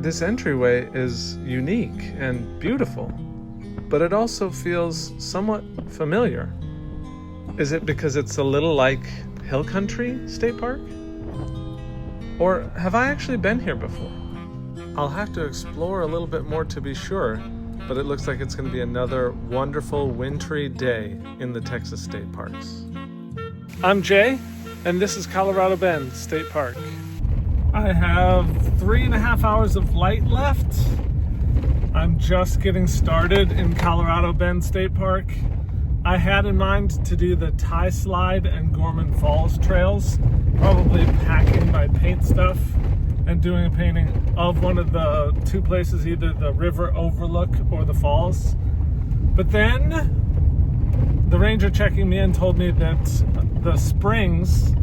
This entryway is unique and beautiful, but it also feels somewhat familiar. Is it because it's a little like Hill Country State Park? Or have I actually been here before? I'll have to explore a little bit more to be sure, but it looks like it's going to be another wonderful wintry day in the Texas state parks. I'm Jay, and this is Colorado Bend State Park. I have 3.5 hours of flight left. I'm just getting started in Colorado Bend State Park. I had in mind to do the Tie Slide and Gorman Falls trails, probably packing my paint stuff and doing a painting of one of the two places, either the river overlook or the falls. But then the ranger checking me in told me that the Springs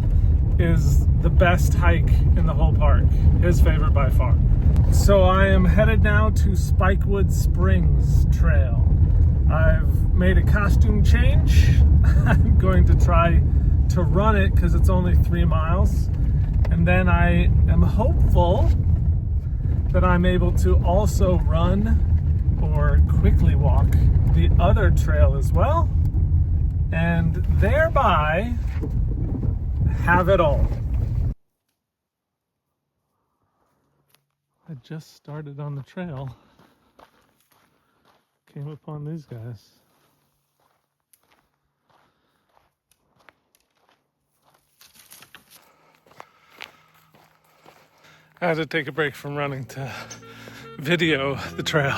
is the best hike in the whole park, his favorite by far. So I am headed now to Spikewood Springs Trail. I've made a costume change. I'm going to try to run it because it's only 3 miles. And then I am hopeful that I'm able to also run or quickly walk the other trail as well, and thereby have it all. I just started on the trail. Came upon these guys. I had to take a break from running to video the trail.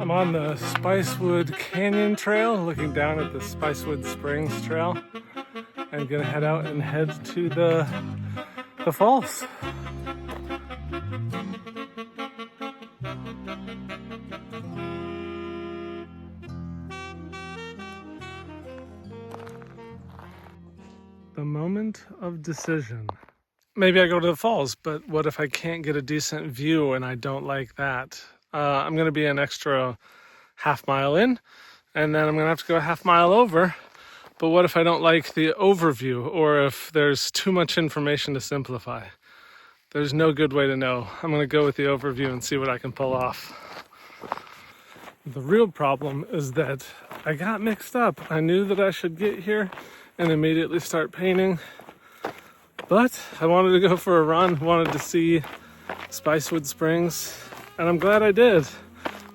I'm on the Spicewood Canyon Trail, looking down at the Spicewood Springs Trail, and gonna head out and head to the falls. The moment of decision. Maybe I go to the falls, but what if I can't get a decent view and I don't like that? I'm going to be an extra half mile in, and then I'm going to have to go a half mile over. But what if I don't like the overview, or if there's too much information to simplify? There's no good way to know. I'm going to go with the overview and see what I can pull off. The real problem is that I got mixed up. I knew that I should get here and immediately start painting, but I wanted to go for a run, wanted to see Spicewood Springs, and I'm glad I did.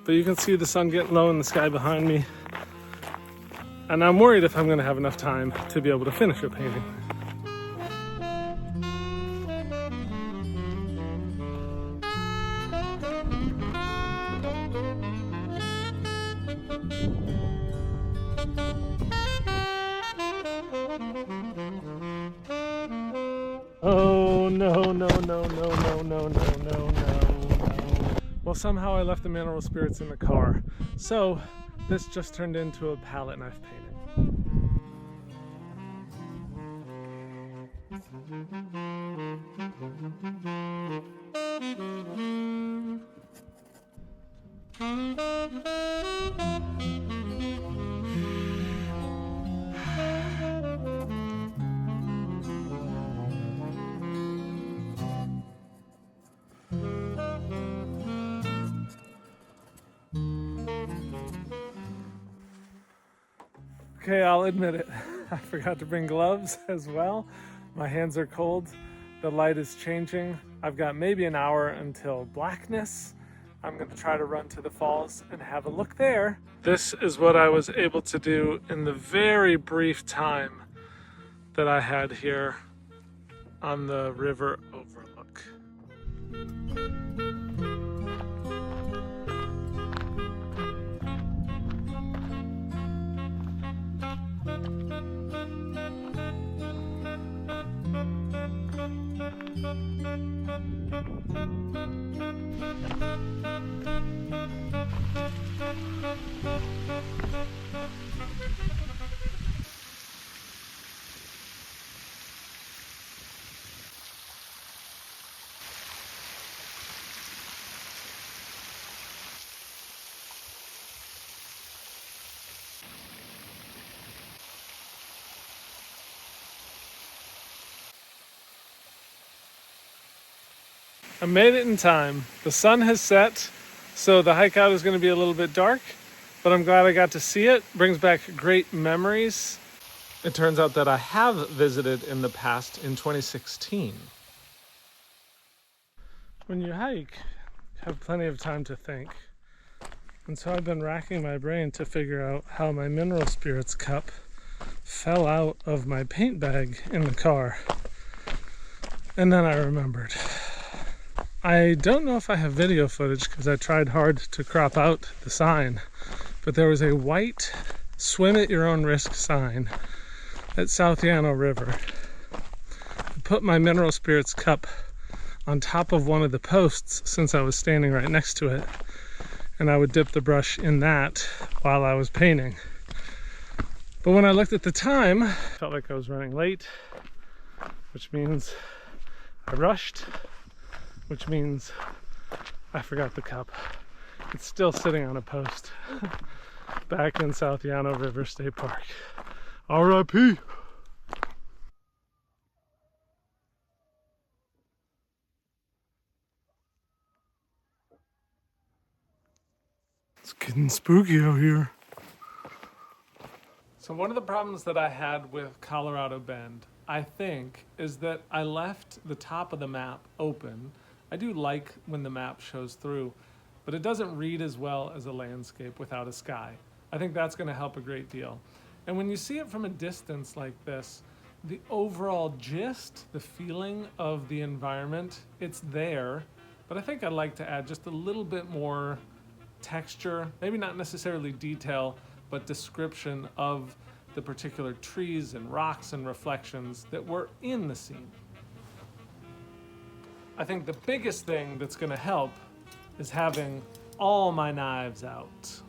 But you can see the sun getting low in the sky behind me, and I'm worried if I'm going to have enough time to be able to finish a painting. Oh, no, no, no, no, no, no, no, no, no. Well, somehow I left the mineral spirits in the car. So this just turned into a palette knife painting. Okay, I'll admit it. I forgot to bring gloves as well. My hands are cold. The light is changing. I've got maybe an hour until blackness, I'm going to try to run to the falls and have a look there. This is what I was able to do in the very brief time that I had here on the river overlook. I made it in time. The sun has set, so the hike out is going to be a little bit dark, but I'm glad I got to see it. Brings back great memories. It turns out that I have visited in the past in 2016. When you hike, you have plenty of time to think. And so I've been racking my brain to figure out how my mineral spirits cup fell out of my paint bag in the car. And then I remembered. I don't know if I have video footage because I tried hard to crop out the sign, but there was a white swim at your own risk sign at South Yano River. I put my mineral spirits cup on top of one of the posts since I was standing right next to it, and I would dip the brush in that while I was painting. But when I looked at the time, I felt like I was running late, which means I rushed, which means I forgot the cup. It's still sitting on a post back in South Yano River State Park. R.I.P. It's getting spooky out here. So one of the problems that I had with Colorado Bend, I think, is that I left the top of the map open. I do like when the map shows through, but it doesn't read as well as a landscape without a sky. I think that's going to help a great deal. And when you see it from a distance like this, the overall gist, the feeling of the environment, it's there, but I think I'd like to add just a little bit more texture, maybe not necessarily detail, but description of the particular trees and rocks and reflections that were in the scene. I think the biggest thing that's going to help is having all my knives out.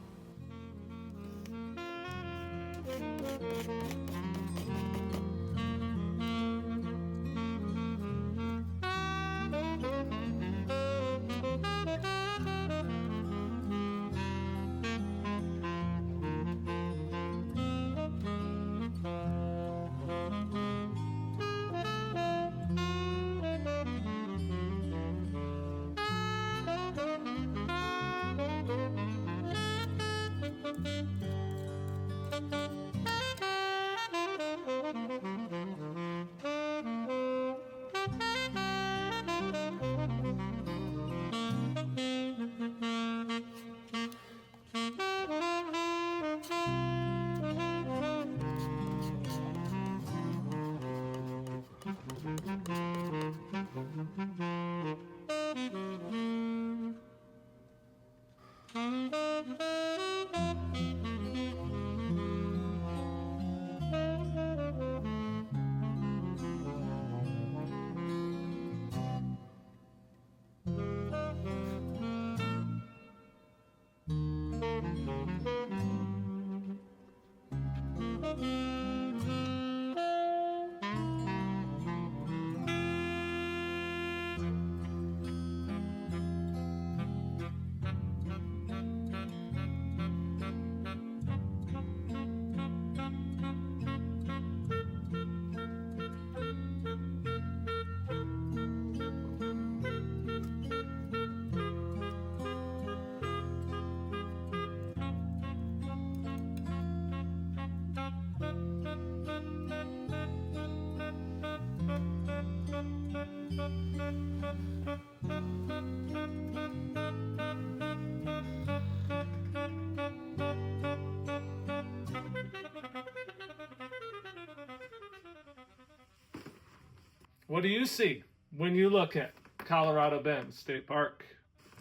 What do you see when you look at Colorado Bend State Park?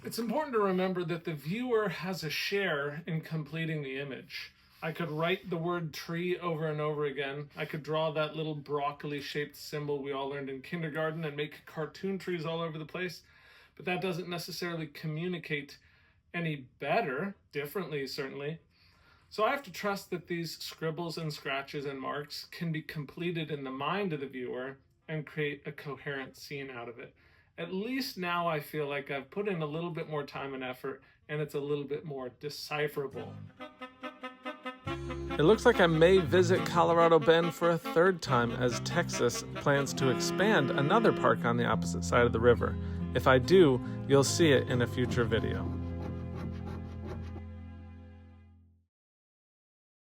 It's important to remember that the viewer has a share in completing the image. I could write the word tree over and over again. I could draw that little broccoli-shaped symbol we all learned in kindergarten and make cartoon trees all over the place, but that doesn't necessarily communicate any better, differently certainly. So I have to trust that these scribbles and scratches and marks can be completed in the mind of the viewer and create a coherent scene out of it. At least now I feel like I've put in a little bit more time and effort, and it's a little bit more decipherable. It looks like I may visit Colorado Bend for a third time as Texas plans to expand another park on the opposite side of the river. If I do, you'll see it in a future video.